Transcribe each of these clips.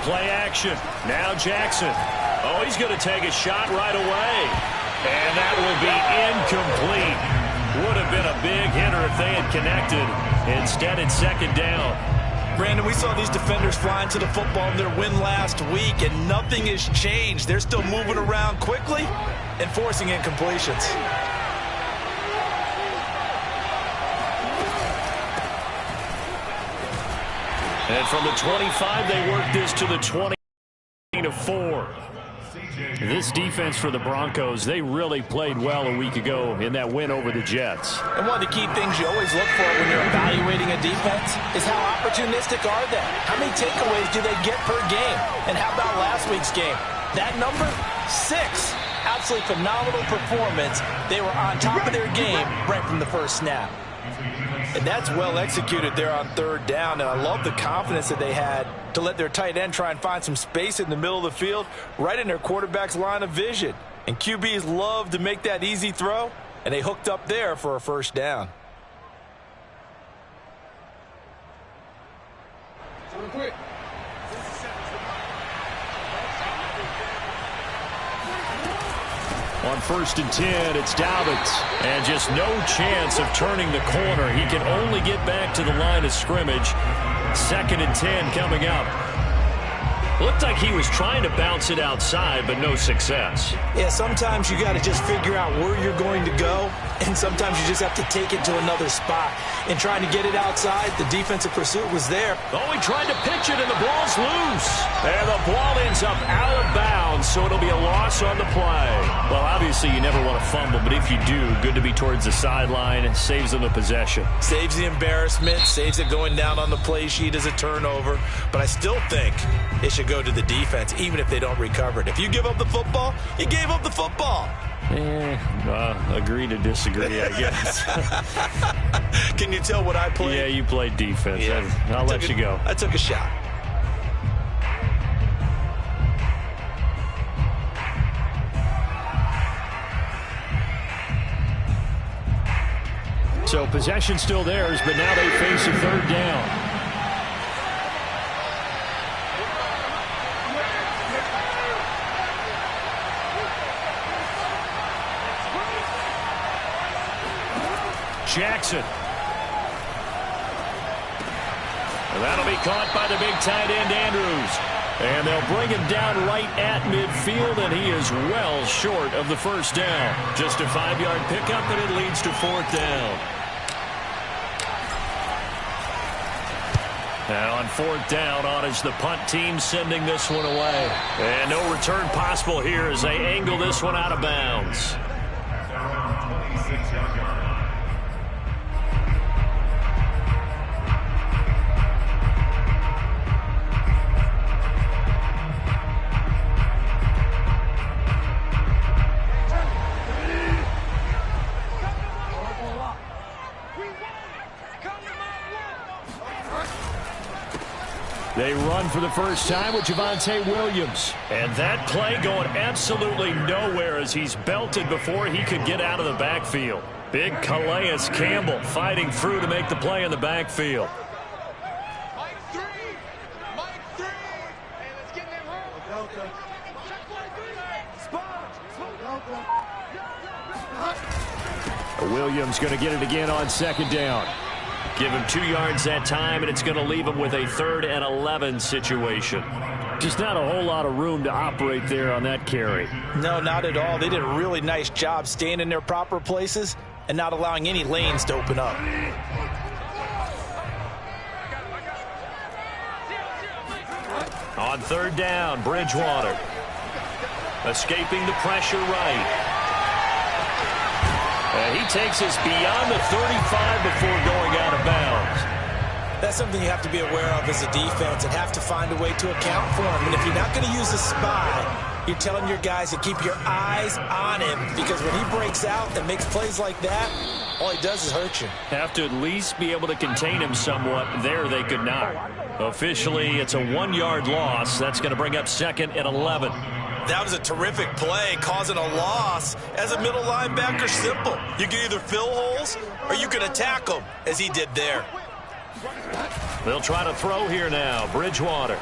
Play action. Now Jackson. Oh, he's going to take a shot right away. And that will be incomplete. Would have been a big hitter if they had connected. Instead, it's second down. Brandon, we saw these defenders fly into the football in their win last week, and nothing has changed. They're still moving around quickly and forcing incompletions. And from the 25, they work this to the 20-4. This defense for the Broncos, they really played well a week ago in that win over the Jets. And one of the key things you always look for when you're evaluating a defense is how opportunistic are they? How many takeaways do they get per game? And how about last week's game? That number, 6. Absolutely phenomenal performance. They were on top of their game right from the first snap. And that's well executed there on third down. And I love the confidence that they had to let their tight end try and find some space in the middle of the field, right in their quarterback's line of vision. And QBs love to make that easy throw, and they hooked up there for a first down. On 1st and 10, it's Dobbins. And just no chance of turning the corner. He can only get back to the line of scrimmage. 2nd and 10 coming up. Looked like he was trying to bounce it outside, but no success. Yeah, sometimes you got to just figure out where you're going to go, and sometimes you just have to take it to another spot. In trying to get it outside, the defensive pursuit was there. Oh, he tried to pitch it, and the ball's loose. And the ball ends up out of bounds, so it'll be a loss on the play. Well, obviously, you never want to fumble, but if you do, good to be towards the sideline. It saves them the possession. Saves the embarrassment, saves it going down on the play sheet as a turnover. But I still think it should go to the defense, even if they don't recover it. If you give up the football, you gave up the football. Agree to disagree, I guess. Can you tell what I played? Yeah, you played defense. Yeah. I'll let you go. I took a shot. So possession still theirs, but now they face a third down. Jackson. And that'll be caught by the big tight end, Andrews. And they'll bring him down right at midfield, and he is well short of the first down. Just a 5-yard pickup, and it leads to 4th down. And on 4th down, on is the punt team sending this one away. And no return possible here as they angle this one out of bounds. They run for the first time with Javonte Williams. And that play going absolutely nowhere as he's belted before he could get out of the backfield. Big Calais Campbell fighting through to make the play in the backfield. Williams going to get it again on 2nd down. Give him 2 yards that time, and it's going to leave him with a 3rd and 11 situation. Just not a whole lot of room to operate there on that carry. No, not at all. They did a really nice job staying in their proper places and not allowing any lanes to open up. On 3rd down, Bridgewater. Escaping the pressure right. And he takes us beyond the 35 before going out of bounds. That's something you have to be aware of as a defense and have to find a way to account for him. And if you're not going to use a spy, you're telling your guys to keep your eyes on him, because when he breaks out and makes plays like that, all he does is hurt you. Have to at least be able to contain him somewhat. There they could not. Officially, it's a 1-yard loss. That's going to bring up 2nd and 11. That was a terrific play, causing a loss. As a middle linebacker, simple. You can either fill holes or you can attack them, as he did there. They'll try to throw here now. Bridgewater.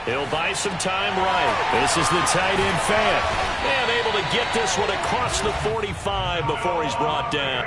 He'll buy some time right. This is the tight end fan. And able to get this one across the 45 before he's brought down.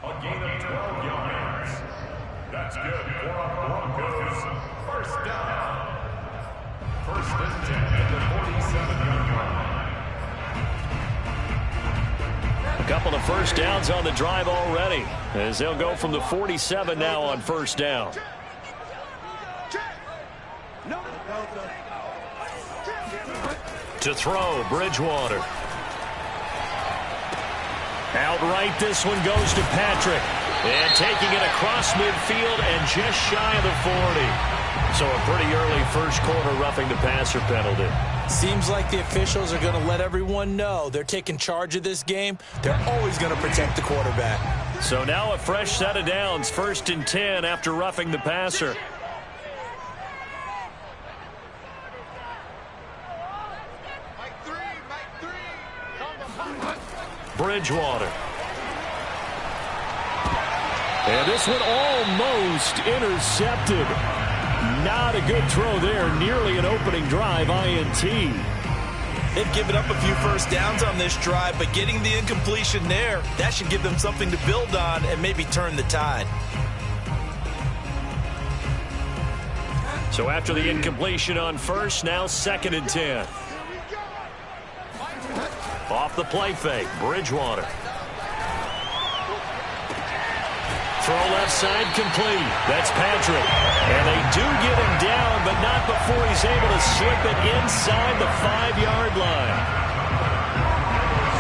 A gain of 12 yards. That's good for our Broncos. First down. First and 10 at the 47-yard line. A couple of first downs on the drive already, as they'll go from the 47 now on first down. To throw, Bridgewater. Outright, this one goes to Patrick. And taking it across midfield and just shy of the 40. So a pretty early first quarter roughing the passer penalty. Seems like the officials are going to let everyone know they're taking charge of this game. They're always going to protect the quarterback. So now a fresh set of downs, first and 10 after roughing the passer. Bridgewater. And this one almost intercepted. Not a good throw there. Nearly an opening drive INT. They've given up a few first downs on this drive, but getting the incompletion there, that should give them something to build on and maybe turn the tide. So after the incompletion on first, now second and 10. Off the play fake, Bridgewater. Throw left side complete. That's Patrick. And they do get him down, but not before he's able to slip it inside the 5-yard line.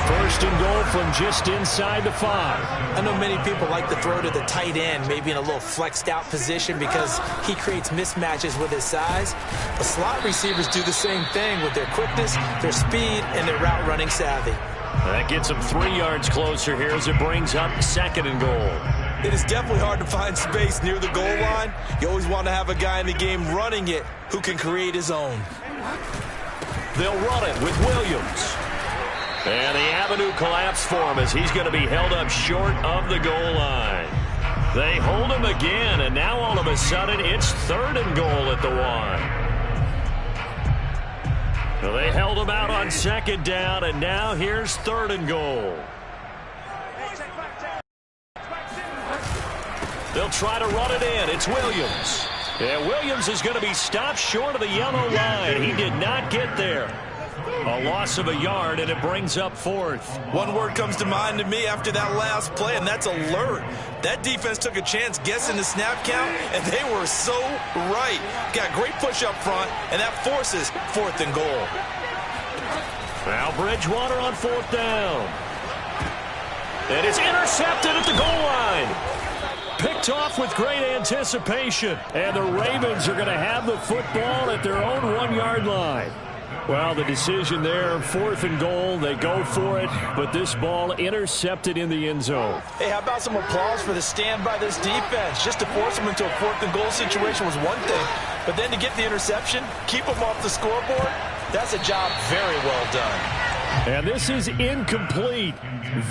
First and goal from just inside the 5. I know many people like to throw to the tight end, maybe in a little flexed out position because he creates mismatches with his size. The slot receivers do the same thing with their quickness, their speed, and their route running savvy. That gets him 3 yards closer here as it brings up second and goal. It is definitely hard to find space near the goal line. You always want to have a guy in the game running it who can create his own. They'll run it with Williams. And the avenue collapsed for him as he's going to be held up short of the goal line. They hold him again, and now all of a sudden it's third and goal at the 1. Well, they held him out on second down, and now here's third and goal. They'll try to run it in. It's Williams. And Williams is going to be stopped short of the yellow line. He did not get there. A loss of a yard, and it brings up fourth. One word comes to mind to me after that last play, and that's alert. That defense took a chance guessing the snap count, and they were so right. Got great push up front, and that forces fourth and goal. Now Bridgewater on fourth down. And it's intercepted at the goal line. Picked off with great anticipation. And the Ravens are going to have the football at their own 1-yard line. Well, the decision there, fourth and goal, they go for it, but this ball intercepted in the end zone. Hey, how about some applause for the stand by this defense? Just to force them into a fourth and goal situation was one thing, but then to get the interception, keep them off the scoreboard, That's a job very well done. And this is incomplete.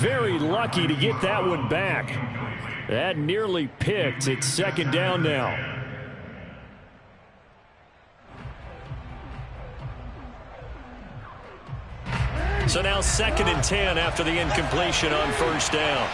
Very lucky to get that one back. That nearly picked. It's second down now. So now 2nd and 10 after the incompletion on first down.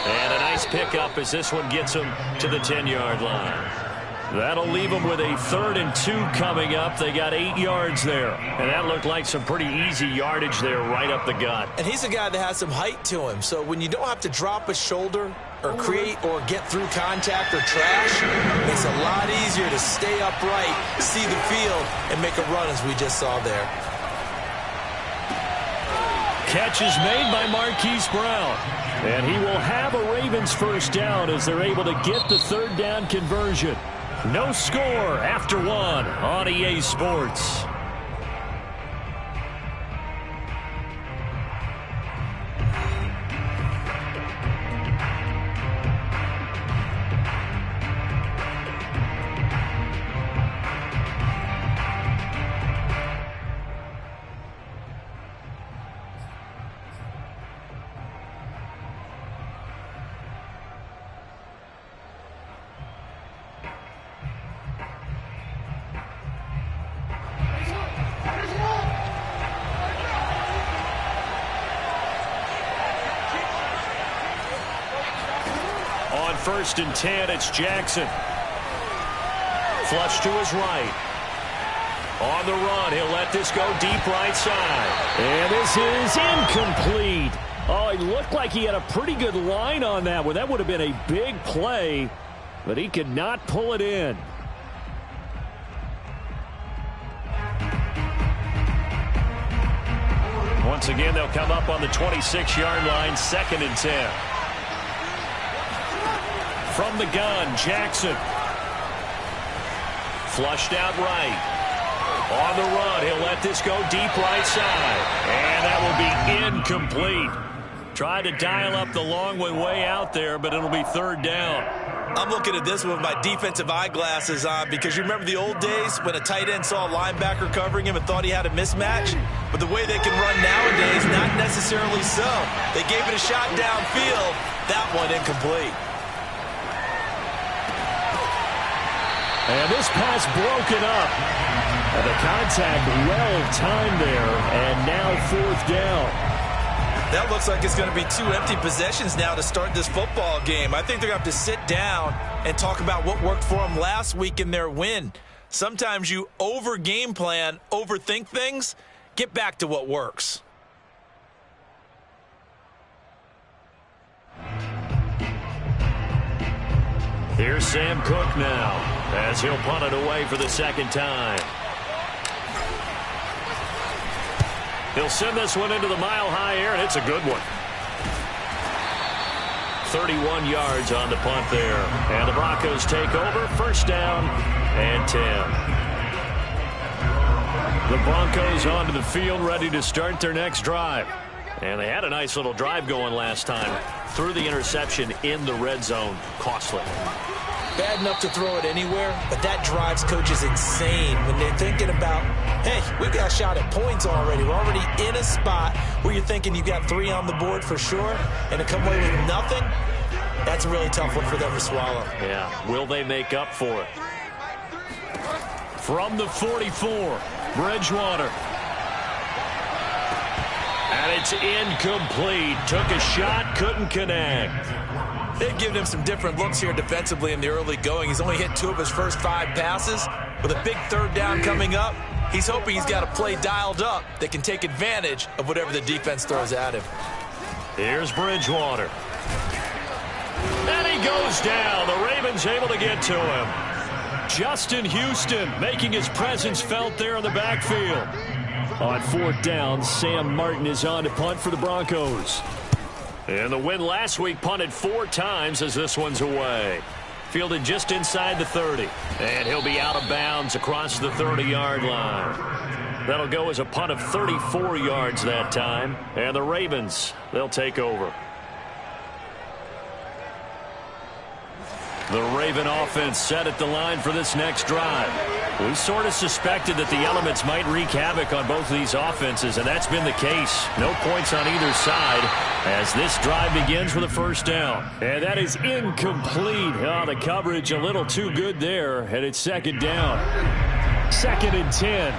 And a nice pickup as this one gets him to the 10-yard line. That'll leave them with a 3rd and 2 coming up. They got 8 yards there. And that looked like some pretty easy yardage there right up the gut. And he's a guy that has some height to him. So when you don't have to drop a shoulder or create or get through contact or trash, it makes it a lot easier to stay upright, see the field, and make a run as we just saw there. Catch is made by Marquise Brown. And he will have a Ravens first down as they're able to get the 3rd down conversion. No score after 1 on EA Sports. On 1st and 10, it's Jackson. Flush to his right. On the run, he'll let this go deep right side. And this is incomplete. Oh, he looked like he had a pretty good line on that one. That would have been a big play, but he could not pull it in. Once again, they'll come up on the 26-yard line, 2nd and 10. From the gun, Jackson. Flushed out right. On the run, he'll let this go deep right side. And that will be incomplete. Tried to dial up the long one way out there, but it'll be 3rd down. I'm looking at this with my defensive eyeglasses on because you remember the old days when a tight end saw a linebacker covering him and thought he had a mismatch? But the way they can run nowadays, not necessarily so. They gave it a shot downfield. That one incomplete. And this pass broken up. And the contact well timed there. And now 4th down. That looks like it's going to be 2 empty possessions now to start this football game. I think they're going to have to sit down and talk about what worked for them last week in their win. Sometimes you over-game plan, overthink things. Get back to what works. Here's Sam Cook now as he'll punt it away for the 2nd time. He'll send this one into the mile-high air, and it's a good one. 31 yards on the punt there. And the Broncos take over, 1st down and 10. The Broncos onto the field, ready to start their next drive. And they had a nice little drive going last time. Threw the interception in the red zone. Costly. Bad enough to throw it anywhere, but that drives coaches insane when they're thinking about, hey, we've got a shot at points already. We're already in a spot where you're thinking you got 3 on the board for sure, and to come away with nothing, that's a really tough one for them to swallow. Yeah, will they make up for it? From the 44, Bridgewater. And it's incomplete. Took a shot, couldn't connect. They've given him some different looks here defensively in the early going. He's only hit 2 of his first 5 passes. With a big 3rd down coming up, he's hoping he's got a play dialed up that can take advantage of whatever the defense throws at him. Here's Bridgewater. And he goes down. The Ravens able to get to him. Justin Houston making his presence felt there in the backfield. On 4th down, Sam Martin is on to punt for the Broncos. And the win last week, punted 4 times as this one's away. Fielded just inside the 30. And he'll be out of bounds across the 30-yard line. That'll go as a punt of 34 yards that time. And the Ravens, they'll take over. The Raven offense set at the line for this next drive. We sort of suspected that the elements might wreak havoc on both of these offenses, and that's been the case. No points on either side as this drive begins with a first down. And that is incomplete. Oh, the coverage a little too good there, and it's second down. 2nd and 10.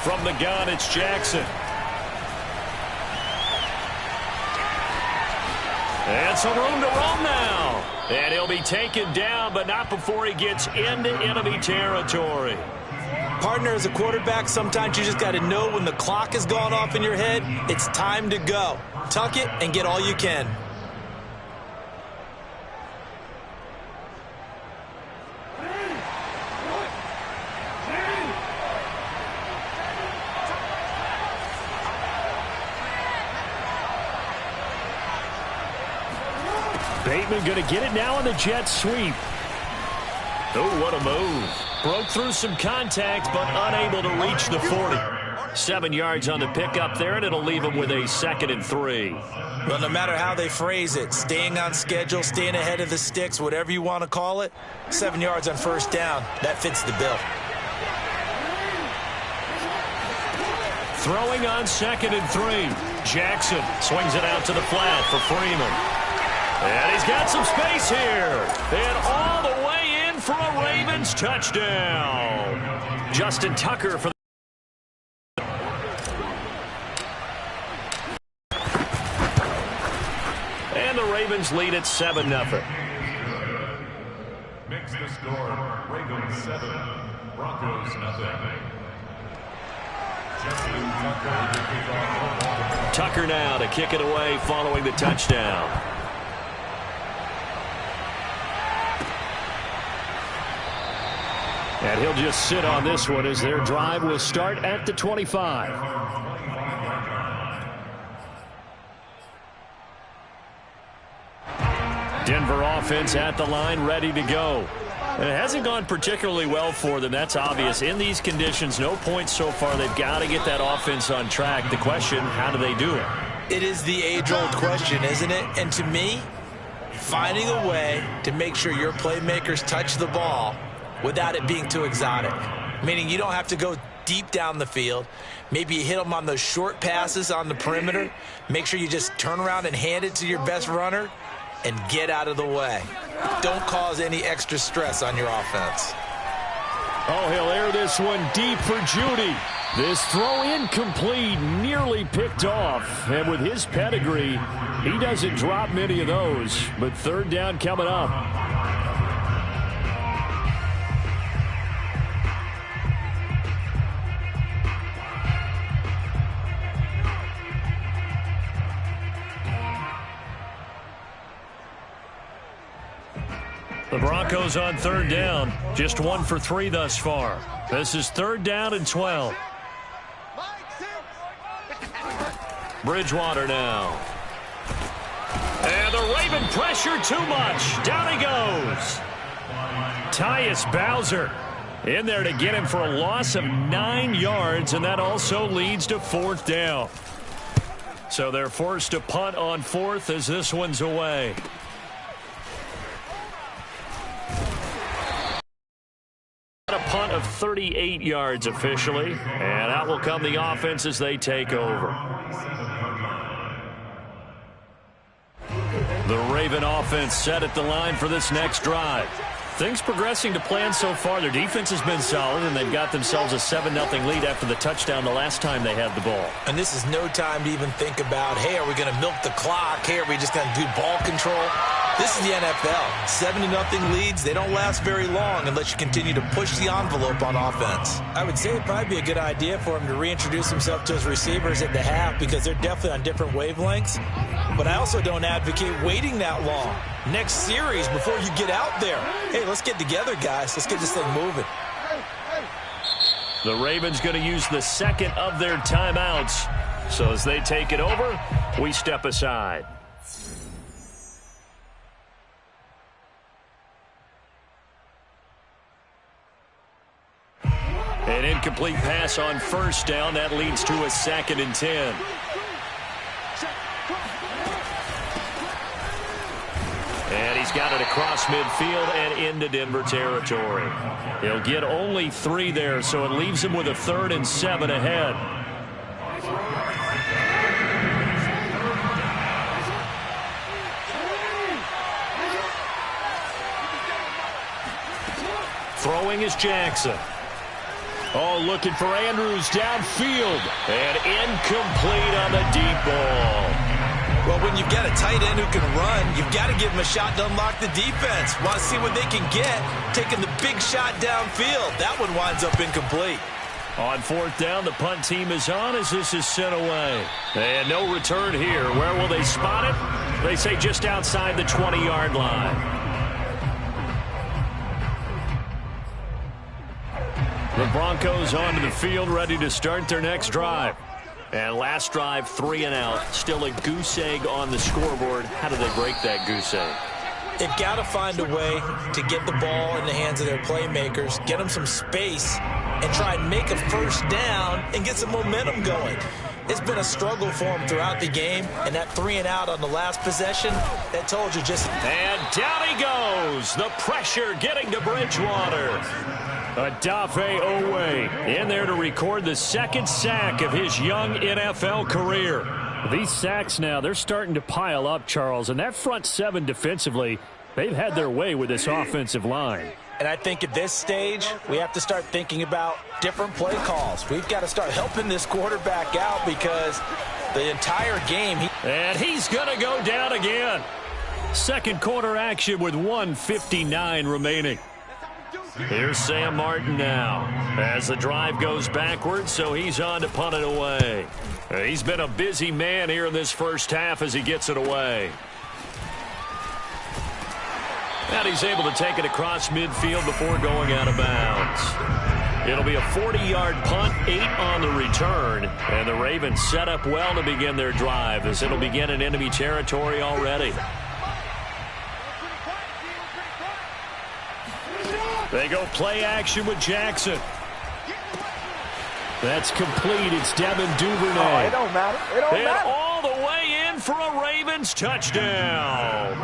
From the gun, it's Jackson. And some room to roam now. And he'll be taken down, but not before he gets into enemy territory. Partner, as a quarterback, sometimes you just got to know when the clock has gone off in your head, it's time to go. Tuck it and get all you can. Bateman going to get it now on the jet sweep. Oh, what a move. Broke through some contact, but unable to reach the 40. 7 yards on the pickup there, and it'll leave him with a 2nd and 3. Well, no matter how they phrase it, staying on schedule, staying ahead of the sticks, whatever you want to call it, 7 yards on first down, that fits the bill. Throwing on 2nd and 3. Jackson swings it out to the flat for Freeman. And he's got some space here. And all the way in for a Ravens touchdown. Justin Tucker for the... And the Ravens lead at 7-0. Makes the score Ravens 7, Broncos 0. Tucker now to kick it away following the touchdown. And he'll just sit on this one as their drive will start at the 25. Denver offense at the line, ready to go. And it hasn't gone particularly well for them. That's obvious. In these conditions, no points so far. They've got to get that offense on track. The question, how do they do it? It is the age-old question, isn't it? And to me, finding a way to make sure your playmakers touch the ball without it being too exotic. Meaning you don't have to go deep down the field. Maybe you hit them on those short passes on the perimeter. Make sure you just turn around and hand it to your best runner and get out of the way. Don't cause any extra stress on your offense. Oh, he'll air this one deep for Judy. This throw incomplete, nearly picked off. And with his pedigree, he doesn't drop many of those. But 3rd down coming up. The Broncos on 3rd down. Just 1 for 3 thus far. This is 3rd down and 12. Bridgewater now. And the Raven pressure too much. Down he goes. Tyus Bowser in there to get him for a loss of 9 yards, and that also leads to 4th down. So they're forced to punt on 4th as this one's away. A punt of 38 yards officially, and out will come the offense as they take over. The Raven offense set at the line for this next drive. Things progressing to plan so far. Their defense has been solid, and they've got themselves a 7-0 lead after the touchdown the last time they had the ball. And this is no time to even think about, hey, are we going to milk the clock? Hey, are we just going to do ball control? This is the NFL. 7-0 leads, they don't last very long unless you continue to push the envelope on offense. I would say it'd probably be a good idea for him to reintroduce himself to his receivers at the half because they're definitely on different wavelengths. But I also don't advocate waiting that long. Next series before you get out there. Hey, let's get together, guys. Let's get this thing moving. The Ravens going to use the 2nd of their timeouts. So as they take it over, we step aside. An incomplete pass on first down. That leads to a 2nd and 10. And he's got it across midfield and into Denver territory. He'll get only 3 there, so it leaves him with a 3rd and 7 ahead. Throwing is Jackson. Oh, looking for Andrews downfield. And incomplete on the deep ball. Well, when you've got a tight end who can run, you've got to give him a shot to unlock the defense. Want to see what they can get, taking the big shot downfield. That one winds up incomplete. On 4th down, the punt team is on as this is sent away. And no return here. Where will they spot it? They say just outside the 20-yard line. The Broncos onto the field, ready to start their next drive. And last drive, 3 and out. Still a goose egg on the scoreboard. How do they break that goose egg? They've got to find a way to get the ball in the hands of their playmakers, get them some space, and try and make a first down and get some momentum going. It's been a struggle for them throughout the game, and that 3 and out on the last possession, that told you just... And down he goes. The pressure getting to Bridgewater. Adafe Owe in there to record the 2nd sack of his young NFL career. These sacks now, they're starting to pile up, Charles, and that front 7 defensively, they've had their way with this offensive line. And I think at this stage, we have to start thinking about different play calls. We've got to start helping this quarterback out because the entire game... And he's going to go down again. Second quarter action with 1:59 remaining. Here's Sam Martin now as the drive goes backwards, so he's on to punt it away. He's been a busy man here in this first half as he gets it away. And he's able to take it across midfield before going out of bounds. It'll be a 40-yard punt, 8 on the return, and the Ravens set up well to begin their drive as it'll begin in enemy territory already. They go play action with Jackson. That's complete. It's Devin Duvernay. Oh, it don't matter. It don't matter. All the way in for a Ravens touchdown.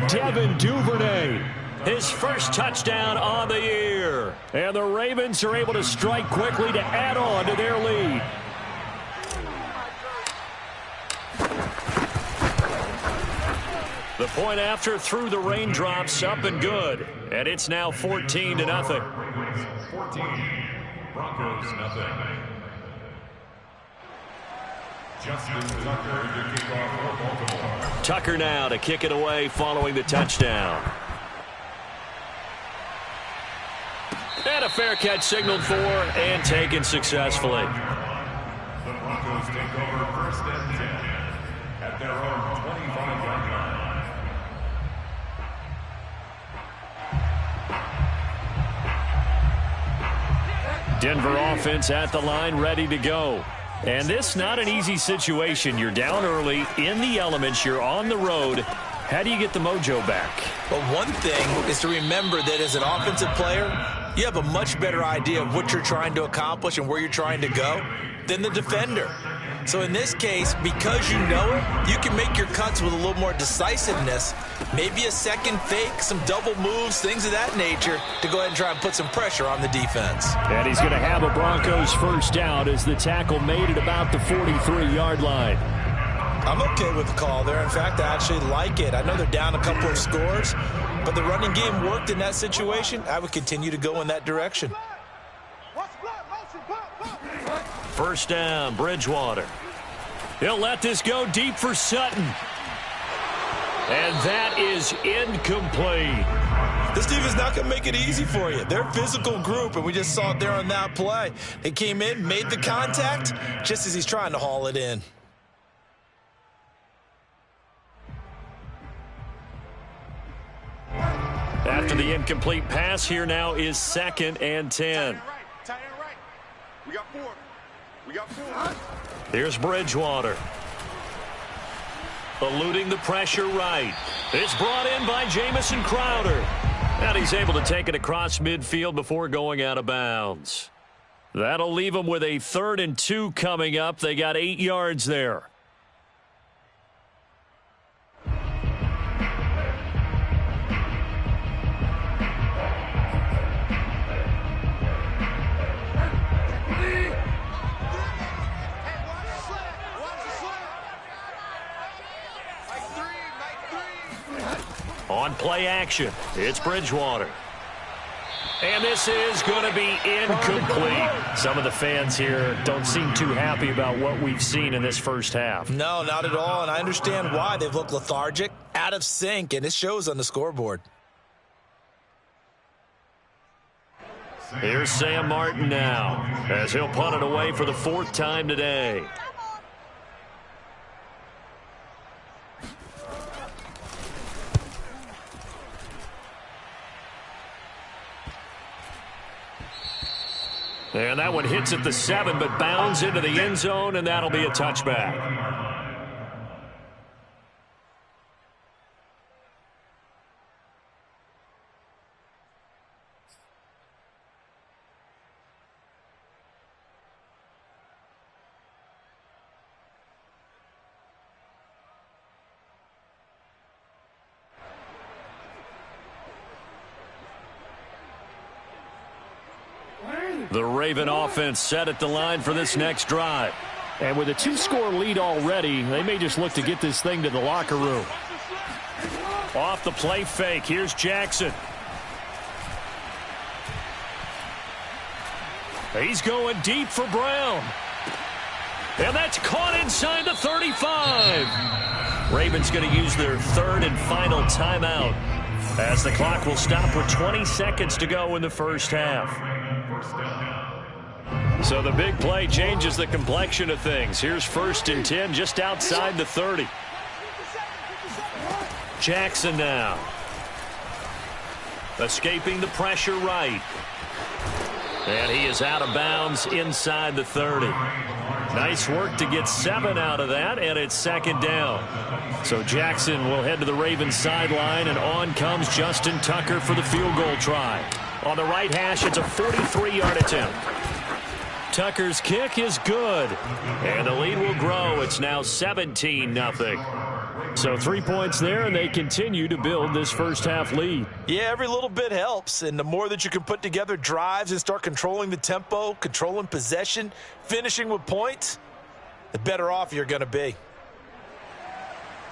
Devin Duvernay, his first touchdown on the year. And the Ravens are able to strike quickly to add on to their lead. The point after through the raindrops, up and good. And it's now 14-0. 14, Broncos nothing. Justin Tucker to kick off for Baltimore. Tucker now to kick it away following the touchdown. And a fair catch signaled for and taken successfully. The Broncos take over 1st and 10 at their own 25-yard line. Denver offense at the line, ready to go. And this not an easy situation. You're down early, in the elements, you're on the road. How do you get the mojo back? Well, one thing is to remember that as an offensive player, you have a much better idea of what you're trying to accomplish and where you're trying to go than the defender. So in this case, because you know it, you can make your cuts with a little more decisiveness, maybe a second fake, some double moves, things of that nature, to go ahead and try and put some pressure on the defense. And he's going to have a Broncos first down as the tackle made it about the 43-yard line. I'm okay with the call there. In fact, I actually like it. I know they're down a couple of scores, but the running game worked in that situation. I would continue to go in that direction. First down, Bridgewater. He'll let this go deep for Sutton. And that is incomplete. This defense is not going to make it easy for you. They're a physical group, and we just saw it there on that play. They came in, made the contact, just as he's trying to haul it in. After the incomplete pass, here now is 2nd and 10. We got 4. We got 4. Here's Bridgewater. Eluding the pressure right. It's brought in by Jamison Crowder. And he's able to take it across midfield before going out of bounds. That'll leave them with a 3rd and 2 coming up. They got 8 yards there. On play action, it's Bridgewater. And this is going to be incomplete. Some of the fans here don't seem too happy about what we've seen in this first half. No, not at all, and I understand why. They've looked lethargic, out of sync, and it shows on the scoreboard. Here's Sam Martin now, as he'll punt it away for the 4th time today. And that one hits at the 7, but bounds into the end zone, and that'll be a touchback. The Raven offense set at the line for this next drive. And with a 2-score lead already, they may just look to get this thing to the locker room. Off the play fake, here's Jackson. He's going deep for Brown. And that's caught inside the 35. Ravens going to use their 3rd and final timeout, as the clock will stop with 20 seconds to go in the first half. So the big play changes the complexion of things. Here's 1st and 10 just outside the 30. Jackson now. Escaping the pressure right. And he is out of bounds inside the 30. Nice work to get 7 out of that, and it's 2nd down. So Jackson will head to the Ravens sideline, and on comes Justin Tucker for the field goal try. On the right hash, it's a 43-yard attempt. Tucker's kick is good, and the lead will grow. It's now 17-0. So 3 points there, and they continue to build this first half lead. Yeah, every little bit helps, and the more that you can put together drives and start controlling the tempo, controlling possession, finishing with points, the better off you're going to be.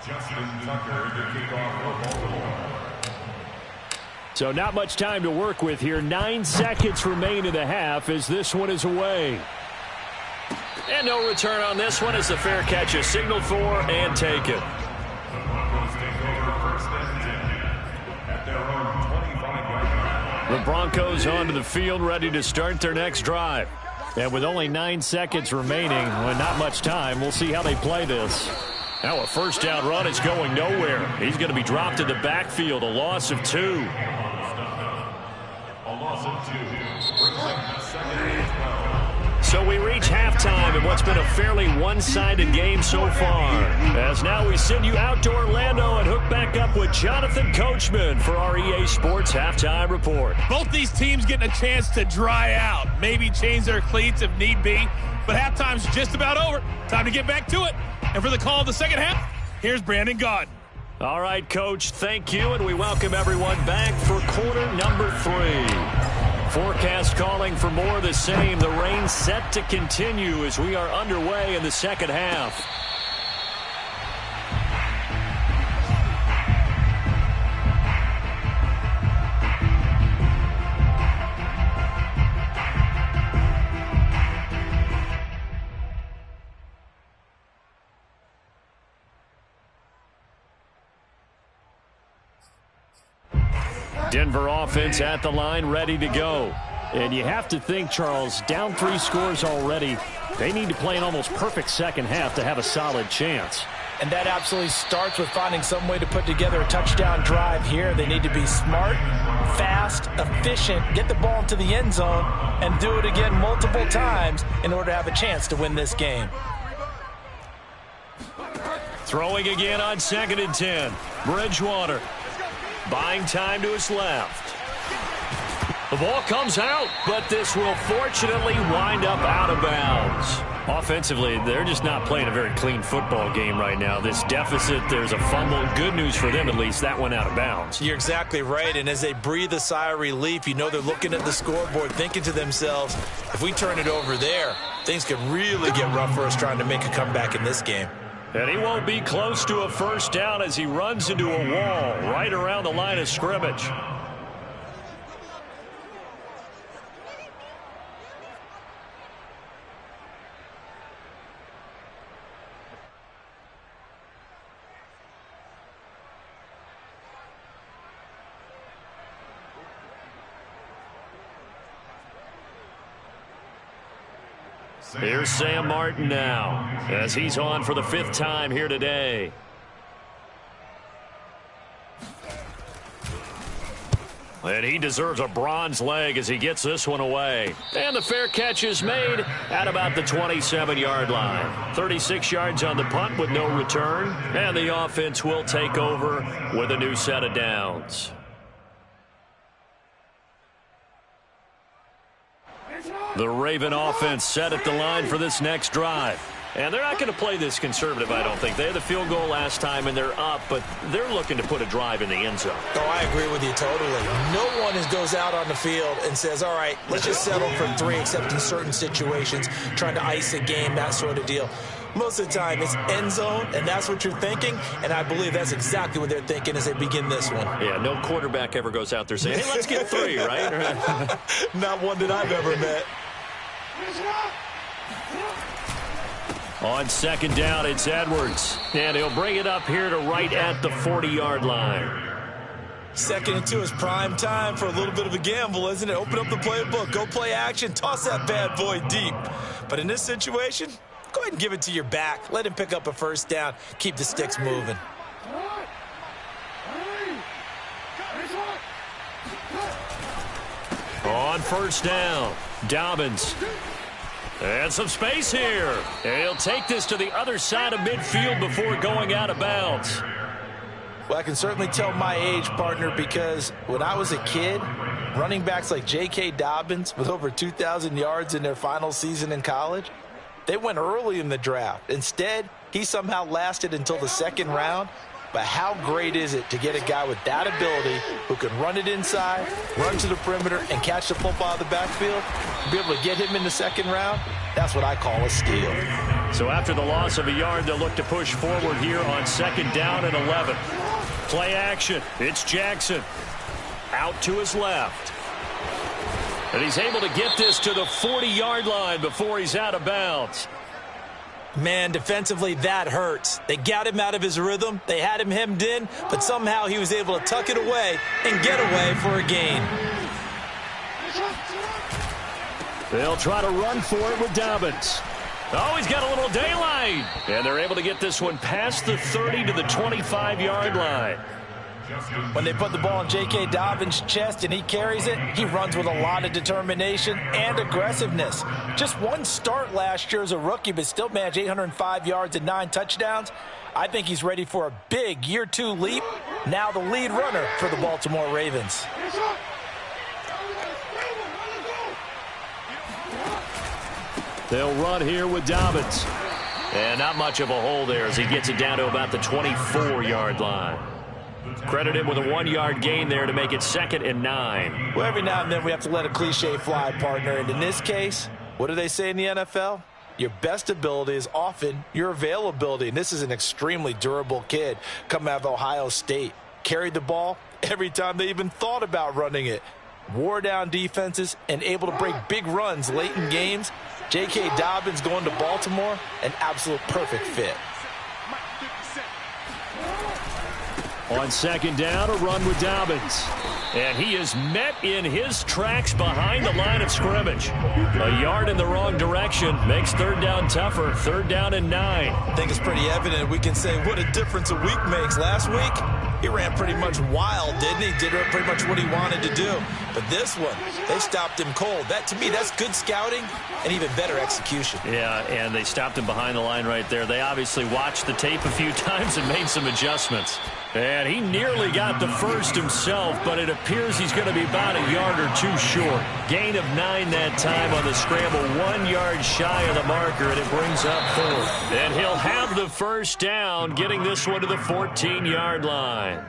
Justin Tucker to kick off for Baltimore. So not much time to work with here. 9 seconds remain in the half as this one is away. And no return on this one as the fair catch is signaled for and taken. The Broncos onto the field, ready to start their next drive. And with only 9 seconds remaining, well, not much time, we'll see how they play this. Now a 1st down run is going nowhere. He's going to be dropped in the backfield, a loss of 2. So we reach halftime in what's been a fairly one-sided game so far. As now we send you out to Orlando and hook back up with Jonathan Coachman for our EA Sports Halftime Report. Both these teams getting a chance to dry out, maybe change their cleats if need be. But halftime's just about over. Time to get back to it. And for the call of the second half, here's Brandon Gaudin. All right, Coach, thank you, and we welcome everyone back for quarter number 3. Forecast calling for more of the same. The rain set to continue as we are underway in the second half. Denver offense at the line, ready to go. And you have to think, Charles, down 3 scores already. They need to play an almost perfect second half to have a solid chance. And that absolutely starts with finding some way to put together a touchdown drive here. They need to be smart, fast, efficient, get the ball into the end zone, and do it again multiple times in order to have a chance to win this game. Throwing again on 2nd and 10. Bridgewater buying time to his left. The ball comes out, but this will fortunately wind up out of bounds. Offensively, they're just not playing a very clean football game right now. This deficit, there's a fumble. Good news for them, at least. That went out of bounds. You're exactly right, and as they breathe a sigh of relief, you know they're looking at the scoreboard thinking to themselves, if we turn it over there, things could really get rough for us trying to make a comeback in this game. And he won't be close to a first down as he runs into a wall right around the line of scrimmage. Here's Sam Martin now as he's on for the 5th time here today. And he deserves a bronze leg as he gets this one away. And the fair catch is made at about the 27-yard line. 36 yards on the punt with no return. And the offense will take over with a new set of downs. The Raven offense set at the line for this next drive. And they're not going to play this conservative, I don't think. They had the field goal last time, and they're up, but they're looking to put a drive in the end zone. Oh, I agree with you totally. No one goes out on the field and says, all right, let's just settle for 3, except in certain situations, trying to ice a game, that sort of deal. Most of the time, it's end zone, and that's what you're thinking, and I believe that's exactly what they're thinking as they begin this one. Yeah, no quarterback ever goes out there saying, hey, let's get 3, right? Not one that I've ever met. On 2nd down, it's Edwards. And he'll bring it up here to right at the 40-yard line. 2nd and 2 is prime time for a little bit of a gamble, isn't it? Open up the playbook, go play action, toss that bad boy deep. But in this situation, go ahead and give it to your back. Let him pick up a first down. Keep the sticks moving. On 1st down, Dobbins. And some space here. And he'll take this to the other side of midfield before going out of bounds. Well, I can certainly tell my age, partner, because when I was a kid, running backs like J.K. Dobbins with over 2,000 yards in their final season in college, they went early in the draft. Instead, he somehow lasted until the 2nd round. But how great is it to get a guy with that ability who can run it inside, run to the perimeter, and catch the football out of the backfield? To be able to get him in the 2nd round, that's what I call a steal. So after the loss of a yard, they'll look to push forward here on 2nd down and 11. Play action. It's Jackson. Out to his left. And he's able to get this to the 40-yard line before he's out of bounds. Man, defensively, that hurts. They got him out of his rhythm. They had him hemmed in, but somehow he was able to tuck it away and get away for a gain. They'll try to run for it with Dobbins. Oh, he's got a little daylight. And they're able to get this one past the 30 to the 25-yard line. When they put the ball in J.K. Dobbins' chest and he carries it, he runs with a lot of determination and aggressiveness. Just one start last year as a rookie, but still managed 805 yards and 9 touchdowns. I think he's ready for a big year 2 leap. Now the lead runner for the Baltimore Ravens. They'll run here with Dobbins. And not much of a hole there as he gets it down to about the 24-yard line. Credit him with a 1-yard gain there to make it 2nd and 9. Well, every now and then we have to let a cliche fly, partner. And in this case, what do they say in the NFL? Your best ability is often your availability. And this is an extremely durable kid coming out of Ohio State. Carried the ball every time they even thought about running it. Wore down defenses and able to break big runs late in games. J.K. Dobbins going to Baltimore, an absolute perfect fit. On 2nd down, a run with Dobbins. And he is met in his tracks behind the line of scrimmage. A yard in the wrong direction makes 3rd down tougher. 3rd down and 9. I think it's pretty evident we can say what a difference a week makes. Last week, he ran pretty much wild, didn't he? Did pretty much what he wanted to do. But this one, they stopped him cold. That, to me, that's good scouting and even better execution. Yeah, and they stopped him behind the line right there. They obviously watched the tape a few times and made some adjustments. And he nearly got the first himself, but it appears he's going to be about a yard or two short. Gain of 9 that time on the scramble, 1 yard shy of the marker, and it brings up 4th. And he'll have the first down, getting this one to the 14-yard line.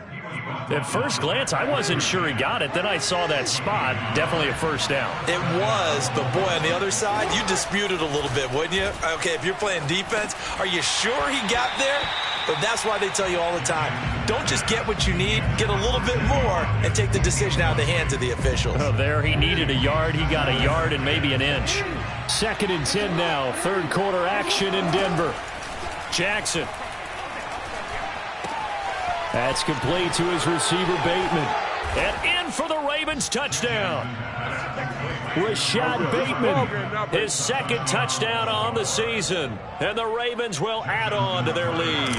At first glance, I wasn't sure he got it. Then I saw that spot. Definitely a first down. It was, but boy, on the other side, you dispute it a little bit, wouldn't you? Okay, if you're playing defense, are you sure he got there? But that's why they tell you all the time, don't just get what you need, get a little bit more, and take the decision out of the hands of the officials. Oh, there he needed a yard. He got a yard and maybe an inch. 2nd and 10 now. 3rd quarter action in Denver. Jackson. That's complete to his receiver, Bateman. And in for the Ravens touchdown. Rashad Bateman. His 2nd touchdown on the season. And the Ravens will add on to their lead.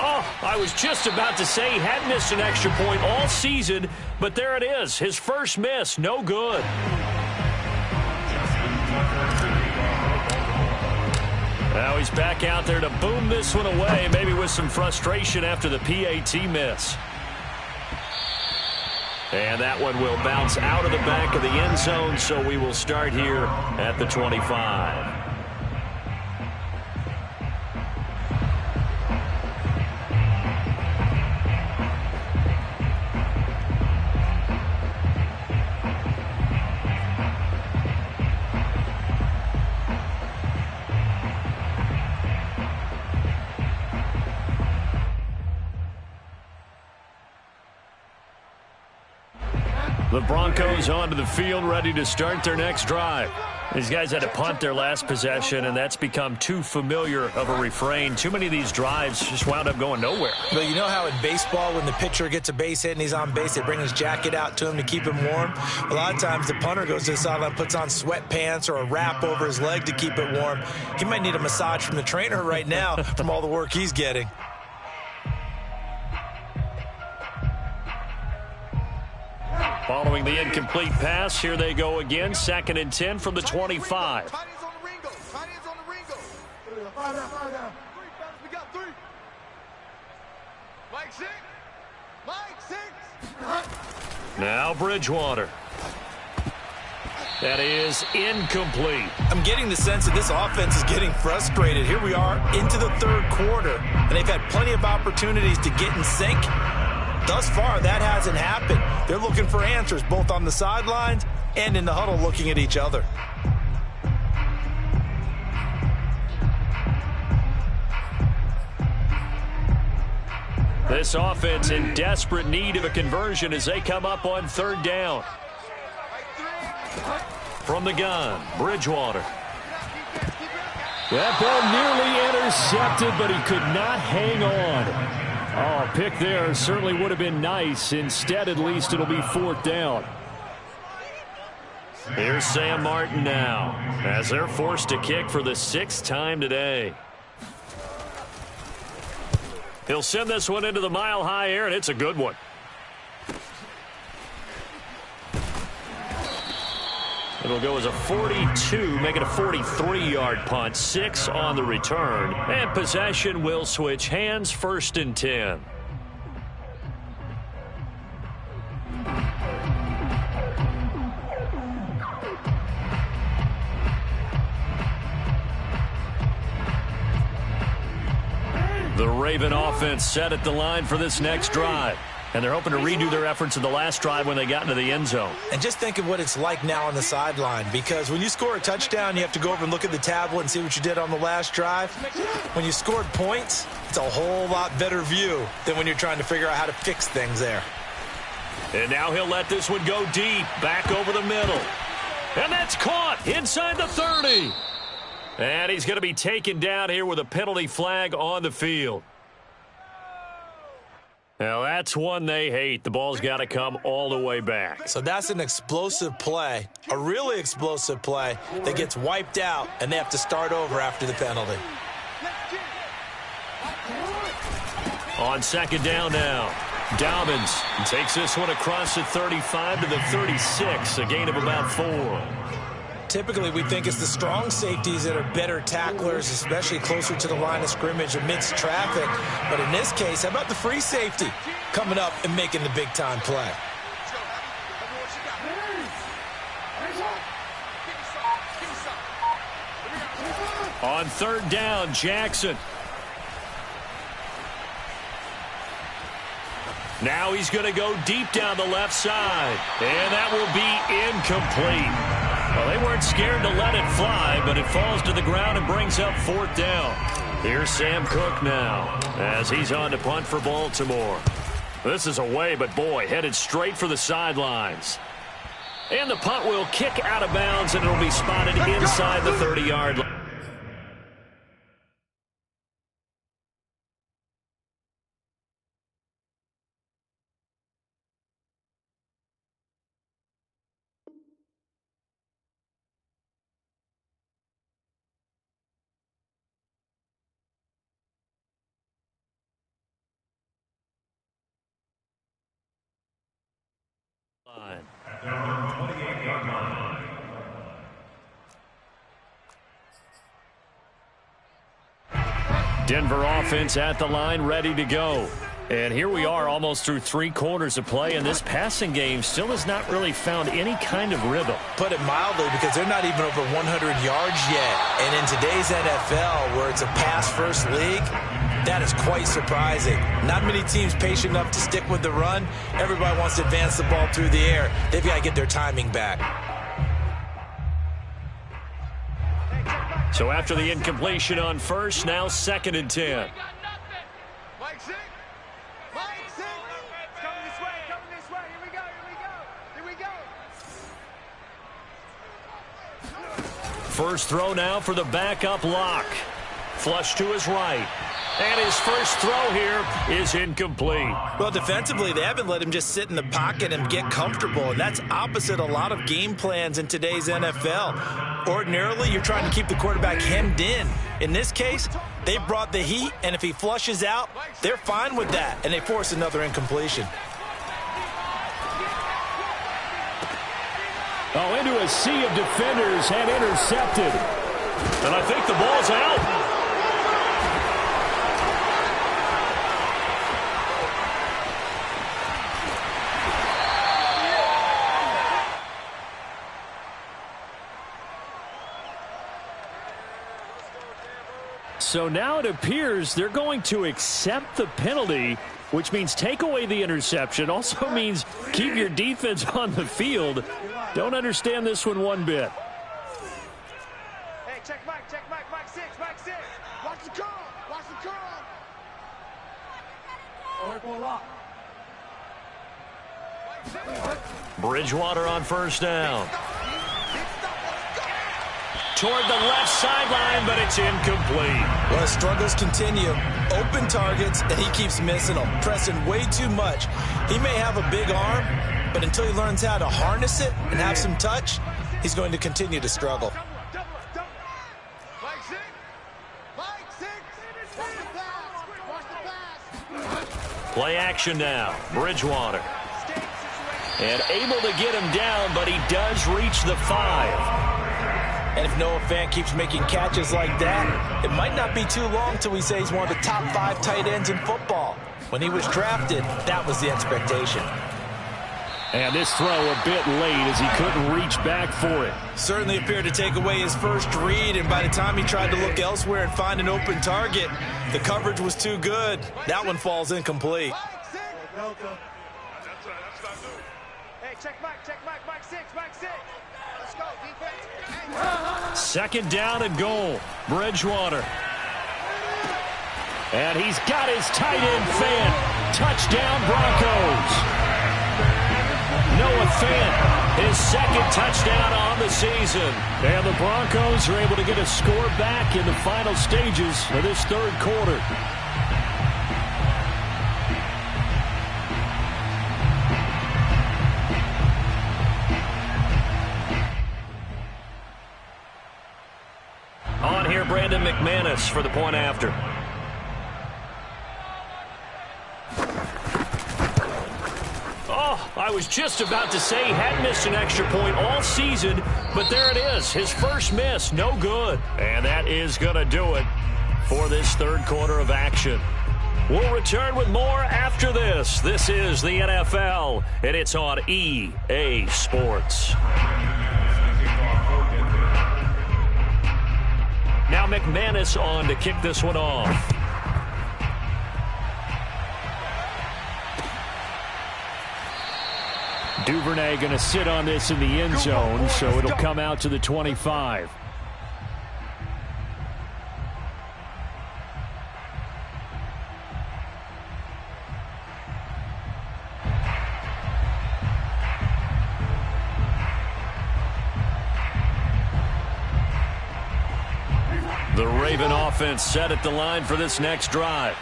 Oh, I was just about to say he had missed an extra point all season, but there it is. His first miss, no good. Now he's back out there to boom this one away, maybe with some frustration after the PAT miss. And that one will bounce out of the back of the end zone, so we will start here at the 25. The Broncos onto the field, ready to start their next drive. These guys had to punt their last possession, and that's become too familiar of a refrain. Too many of these drives just wound up going nowhere. But you know how in baseball, when the pitcher gets a base hit and he's on base, they bring his jacket out to him to keep him warm? A lot of times the punter goes to the sideline, puts on sweatpants or a wrap over his leg to keep it warm. He might need a massage from the trainer right now from all the work he's getting. Following the incomplete pass, here they go again. 2nd and 10 from the 25. We got 3. Mike 6. Now Bridgewater. That is incomplete. I'm getting the sense that this offense is getting frustrated. Here we are into the 3rd quarter, and they've had plenty of opportunities to get in sync. Thus far, that hasn't happened. They're looking for answers both on the sidelines and in the huddle looking at each other. This offense in desperate need of a conversion as they come up on 3rd down. From the gun, Bridgewater. That ball nearly intercepted, but he could not hang on. Oh, pick there certainly would have been nice. Instead, at least, it'll be 4th down. Here's Sam Martin now as they're forced to kick for the 6th time today. He'll send this one into the mile-high air, and it's a good one. It'll go as a 42, make it a 43-yard punt. 6 on the return. And possession will switch hands. 1st and 10. The Raven offense set at the line for this next drive. And they're hoping to redo their efforts in the last drive when they got into the end zone. And just think of what it's like now on the sideline, because when you score a touchdown, you have to go over and look at the tablet and see what you did on the last drive. When you scored points, it's a whole lot better view than when you're trying to figure out how to fix things there. And now he'll let this one go deep, back over the middle. And that's caught inside the 30. And he's going to be taken down here with a penalty flag on the field. Now, that's one they hate. The ball's got to come all the way back. So that's an explosive play, a really explosive play that gets wiped out, and they have to start over after the penalty. On second down now, Dobbins takes this one across the 35 to the 36, a gain of about 4. Typically, we think it's the strong safeties that are better tacklers, especially closer to the line of scrimmage amidst traffic. But in this case, how about the free safety coming up and making the big-time play? On third down, Jackson. Now he's going to go deep down the left side, and that will be incomplete. Well, they weren't scared to let it fly, but it falls to the ground and brings up fourth down. Here's Sam Cook now as he's on to punt for Baltimore. This is away, but boy, headed straight for the sidelines. And the punt will kick out of bounds, and it'll be spotted inside the 30-yard line. Denver offense at the line, ready to go. And here we are almost through 3 quarters of play, and this passing game still has not really found any kind of rhythm. Put it mildly, because they're not even over 100 yards yet. And in today's NFL, where it's a pass-first league, that is quite surprising. Not many teams patient enough to stick with the run. Everybody wants to advance the ball through the air. They've got to get their timing back. So after the incompletion on first, now 2nd and 10. First throw now for the backup lock. Flush to his right. And his first throw here is incomplete. Well, defensively, they haven't let him just sit in the pocket and get comfortable, and that's opposite a lot of game plans in today's NFL. Ordinarily, you're trying to keep the quarterback hemmed in. In this case, they brought the heat, and if he flushes out, they're fine with that, and they force another incompletion. Oh, into a sea of defenders and intercepted. And I think the ball's out. So now it appears they're going to accept the penalty, which means take away the interception. Also means keep your defense on the field. Don't understand this one bit. Hey, check Mike, Mike 6. Watch the curl, Bridgewater on first down. Toward the left sideline, but it's incomplete. Well, his struggles continue. Open targets, and he keeps missing them, pressing way too much. He may have a big arm, but until he learns how to harness it and have some touch, he's going to continue to struggle. Play action now. Bridgewater. And able to get him down, but he does reach the 5. And if Noah Fant keeps making catches like that, it might not be too long till we say he's one of the top 5 tight ends in football. When he was drafted, that was the expectation. And this throw a bit late as he couldn't reach back for it. Certainly appeared to take away his first read, and by the time he tried to look elsewhere and find an open target, the coverage was too good. That one falls incomplete. Hey, check Mike 6. Let's go, defense. Second down and goal. Bridgewater. And he's got his tight end Fant. Touchdown Broncos. Noah Fant, his second touchdown on the season. And the Broncos are able to get a score back in the final stages of this third quarter. On here, Brandon McManus for the point after. Oh, I was just about to say he hadn't missed an extra point all season, but there it is. His first miss, no good. And that is going to do it for this third quarter of action. We'll return with more after this. This is the NFL, and it's on EA Sports. Now McManus on to kick this one off. Duvernay going to sit on this in the end zone, so it'll come out to the 25. The Raven offense set at the line for this next drive.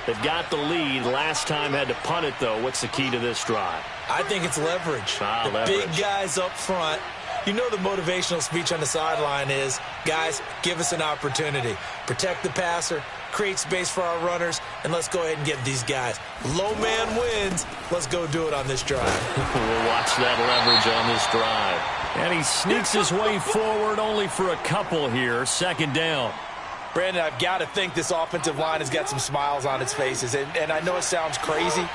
They've got the lead. Last time had to punt it, though. What's the key to this drive? I think it's leverage. Big guys up front. You know the motivational speech on the sideline is, guys, give us an opportunity. Protect the passer, create space for our runners, and let's go ahead and get these guys. Low man wins. Let's go do it on this drive. We'll watch that leverage on this drive. And he sneaks his way forward only for a couple here. Second down. Brandon, I've got to think this offensive line has got some smiles on its faces. And I know it sounds crazy,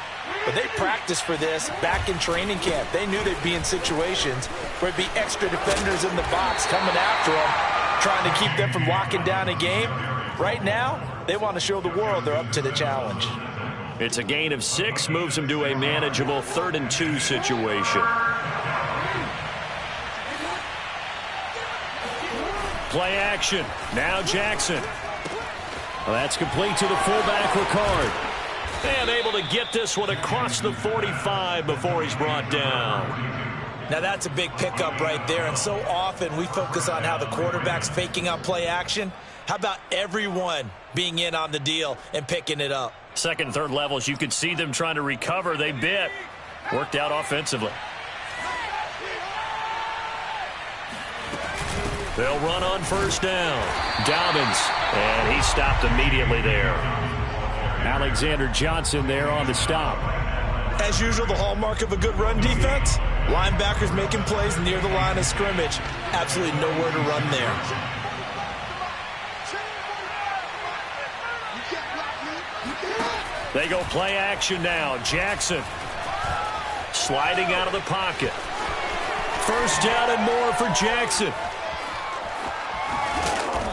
but they practiced for this back in training camp. They knew they'd be in situations where it'd be extra defenders in the box coming after them, trying to keep them from locking down a game. Right now, they want to show the world they're up to the challenge. It's a gain of 6, moves them to a manageable 3rd and 2 situation. Play action. Now Jackson. Well, that's complete to the fullback, Ricard. And able to get this one across the 45 before he's brought down. Now that's a big pickup right there, and so often we focus on how the quarterback's faking out play action. How about everyone being in on the deal and picking it up? Second and third levels, you could see them trying to recover. They bit. Worked out offensively. They'll run on first down. Dobbins, and he stopped immediately there. Alexander Johnson there on the stop. As usual, the hallmark of a good run defense, linebackers making plays near the line of scrimmage. Absolutely nowhere to run there. They go play action now. Jackson sliding out of the pocket. First down and more for Jackson.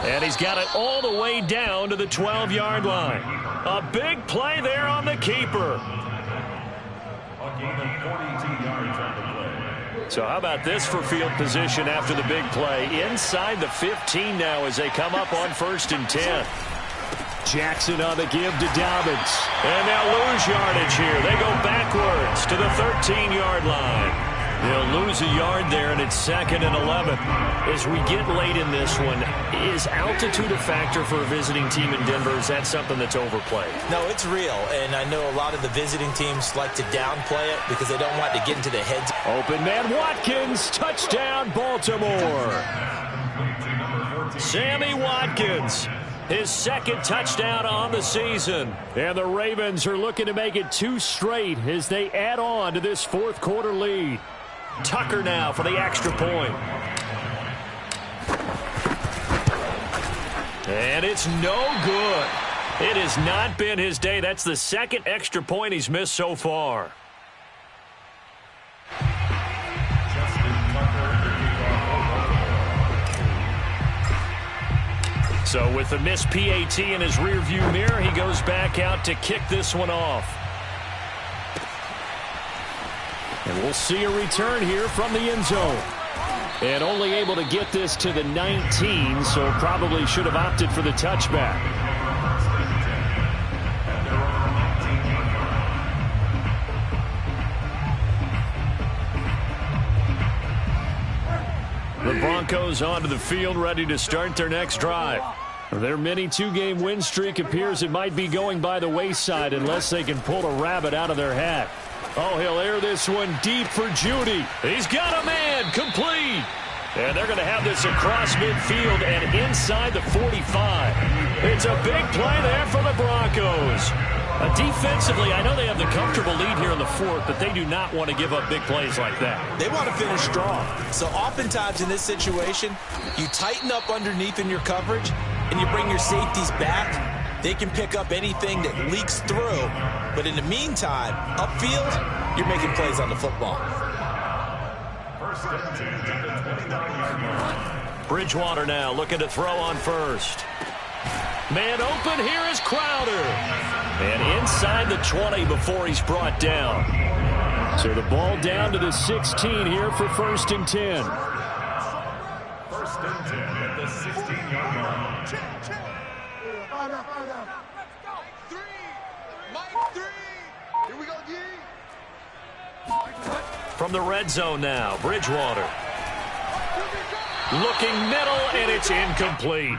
And he's got it all the way down to the 12-yard line. A big play there on the keeper. A gain of 42 yards on the play. So how about this for field position after the big play? Inside the 15 now as they come up on 1st and 10. Jackson on the give to Dobbins. And they'll lose yardage here. They go backwards to the 13-yard line. They'll lose a yard there, and it's 2nd and 11. As we get late in this one, is altitude a factor for a visiting team in Denver? Is that something that's overplayed? No, it's real, and I know a lot of the visiting teams like to downplay it because they don't want to get into the heads. Open man Watkins, touchdown Baltimore. Sammy Watkins, his 2nd touchdown on the season. And the Ravens are looking to make it 2 straight as they add on to this 4th quarter lead. Tucker now for the extra point. And it's no good. It has not been his day. That's the 2nd extra point he's missed so far. So with the missed PAT in his rearview mirror, he goes back out to kick this one off. And we'll see a return here from the end zone. And only able to get this to the 19, so probably should have opted for the touchback. The Broncos onto the field, ready to start their next drive. Their mini 2-game win streak appears it might be going by the wayside unless they can pull a rabbit out of their hat. Oh, he'll air this one deep for Judy. He's got a man, complete. And they're going to have this across midfield and inside the 45. It's a big play there for the Broncos. Defensively, I know they have the comfortable lead here in the fourth, but they do not want to give up big plays like that. They want to finish strong. So oftentimes in this situation, you tighten up underneath in your coverage, and you bring your safeties back. They can pick up anything that leaks through. But in the meantime, upfield, you're making plays on the football. Bridgewater now looking to throw on first. Man open, here is Crowder. And inside the 20 before he's brought down. So the ball down to the 16 here for 1st and 10. 1st and 10 at the 16-yard line. Here we go, G. From the red zone now, Bridgewater. Looking middle, and it's incomplete.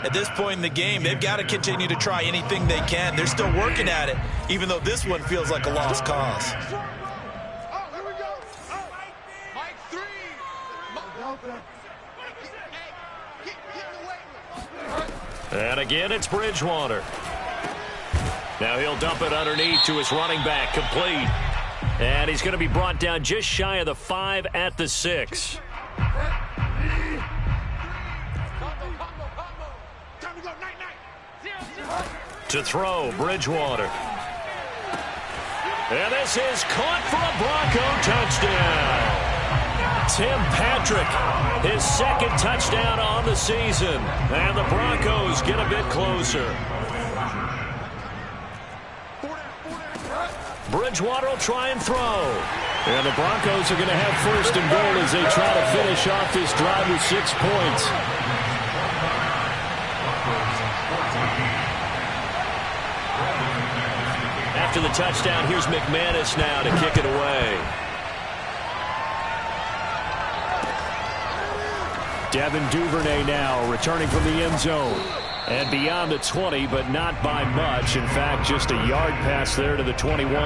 At this point in the game, they've got to continue to try anything they can. They're still working at it, even though this one feels like a lost cause. Oh, here we go. Oh, Mike 3. And again, it's Bridgewater. Now he'll dump it underneath to his running back, complete. And he's going to be brought down just shy of the 5 at the 6. To throw, Bridgewater. And this is caught for a Bronco touchdown. Tim Patrick, his second touchdown on the season. And the Broncos get a bit closer. Bridgewater will try and throw. And the Broncos are going to have 1st and goal as they try to finish off this drive with 6 points. After the touchdown, here's McManus now to kick it away. Devin Duvernay now returning from the end zone. And beyond the 20, but not by much. In fact, just a yard pass there to the 21.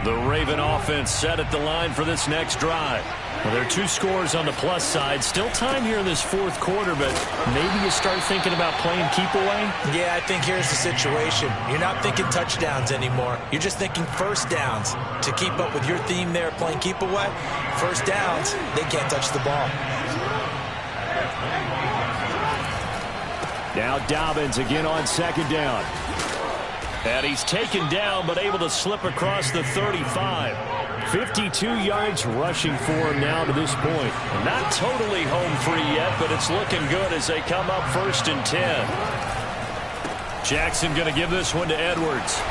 The Raven offense set at the line for this next drive. Well, there are 2 scores on the plus side. Still time here in this 4th quarter, but maybe you start thinking about playing keep away? Yeah, I think here's the situation. You're not thinking touchdowns anymore. You're just thinking first downs. To keep up with your theme there, playing keep away, first downs, they can't touch the ball. Now Dobbins again on 2nd down. And he's taken down, but able to slip across the 35. 52 yards rushing for him now to this point. Not totally home free yet, but it's looking good as they come up 1st and 10. Jackson going to give this one to Edwards.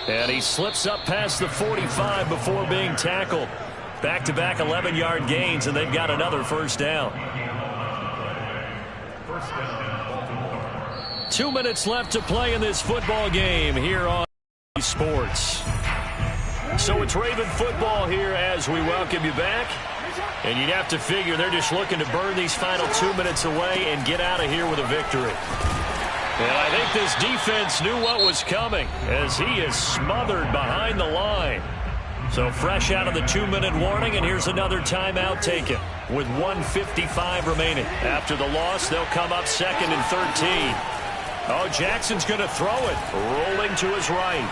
And he slips up past the 45 before being tackled. Back-to-back 11-yard gains, and they've got another 1st down. 2 minutes left to play in this football game here on Sports. So it's Raven football here as we welcome you back. And you'd have to figure they're just looking to burn these final 2 minutes away and get out of here with a victory. And I think this defense knew what was coming as he is smothered behind the line. So fresh out of the 2-minute warning, and here's another timeout taken with 1:55 remaining. After the loss, they'll come up 2nd and 13. Oh, Jackson's going to throw it, rolling to his right.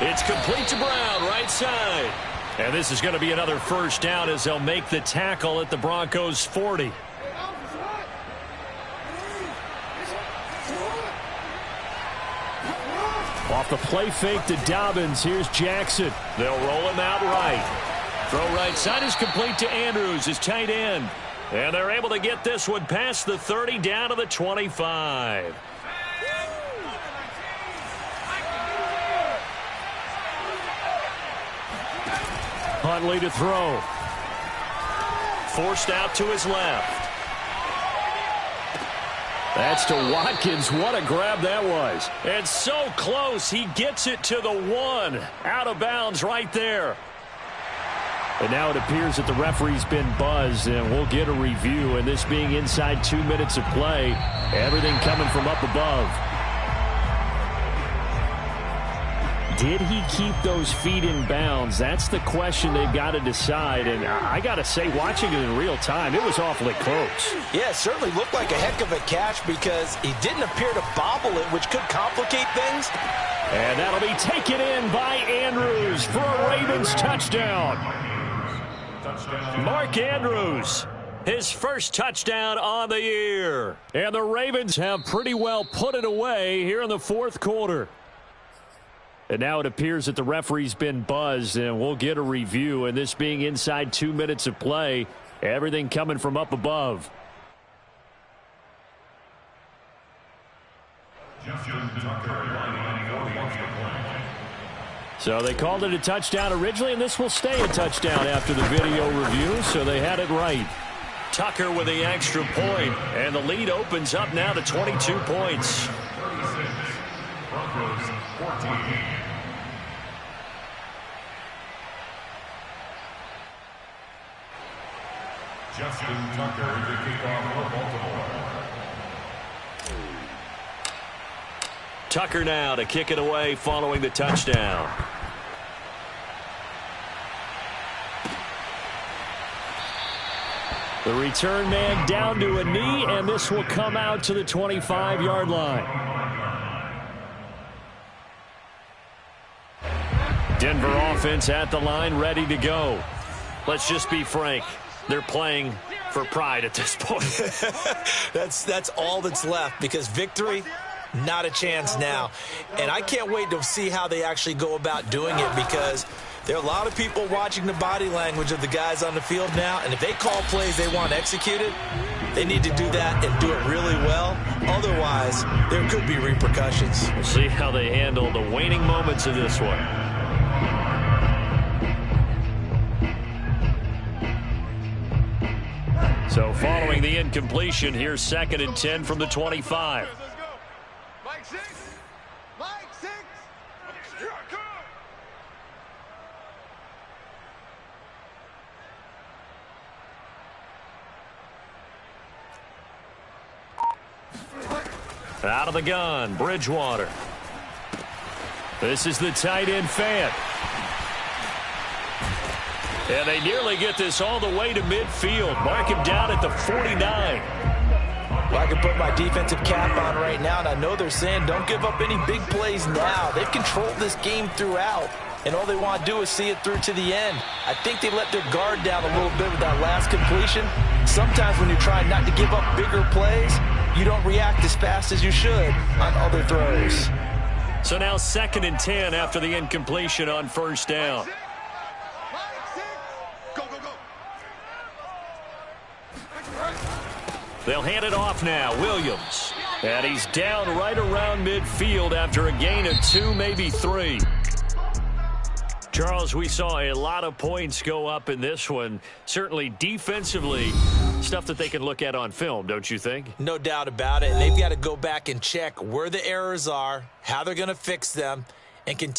It's complete to Brown, right side. And this is going to be another 1st down as they'll make the tackle at the Broncos' 40. Off the play fake to Dobbins, here's Jackson. They'll roll him out right. Throw right side is complete to Andrews, his tight end. And they're able to get this one past the 30 down to the 25. Huntley to throw. Forced out to his left. That's to Watkins. What a grab that was. And so close, he gets it to the 1. Out of bounds right there. And now it appears that the referee's been buzzed, and we'll get a review. And this being inside 2 minutes of play, everything coming from up above. Did he keep those feet in bounds? That's the question they've got to decide. And I got to say, watching it in real time, it was awfully close. Yeah, it certainly looked like a heck of a catch because he didn't appear to bobble it, which could complicate things. And that'll be taken in by Andrews for a Ravens touchdown. Mark Andrews, his first touchdown on the year. And the Ravens have pretty well put it away here in the fourth quarter. And now it appears that the referee's been buzzed, and we'll get a review. And this being inside 2 minutes of play, everything coming from up above. So they called it a touchdown originally, and this will stay a touchdown after the video review, so they had it right. Tucker with the extra point, and the lead opens up now to 22 points. Justin Tucker to kick off for Baltimore. Tucker now to kick it away following the touchdown. The return man down to a knee, and this will come out to the 25-yard line. Denver offense at the line, ready to go. Let's just be frank. They're playing for pride at this point. That's all that's left because victory, not a chance now. And I can't wait to see how they actually go about doing it because there are a lot of people watching the body language of the guys on the field now. And if they call plays they want executed, they need to do that and do it really well. Otherwise, there could be repercussions. We'll see how they handle the waning moments of this one. So following the incompletion, here's 2nd and 10 from the 25. Let's go. Mike 6. Mike 6. Yeah, come on. Out of the gun, Bridgewater. This is the tight end Fant. And they nearly get this all the way to midfield. Mark him down at the 49. Well, I can put my defensive cap on right now, and I know they're saying don't give up any big plays now. They've controlled this game throughout, and all they want to do is see it through to the end. I think they let their guard down a little bit with that last completion. Sometimes when you're trying not to give up bigger plays, you don't react as fast as you should on other throws. So now 2nd and 10 after the incompletion on first down. They'll hand it off now. Williams. And he's down right around midfield after a gain of 2, maybe 3. Charles, we saw a lot of points go up in this one. Certainly defensively, stuff that they can look at on film, don't you think? No doubt about it. And they've got to go back and check where the errors are, how they're going to fix them, and continue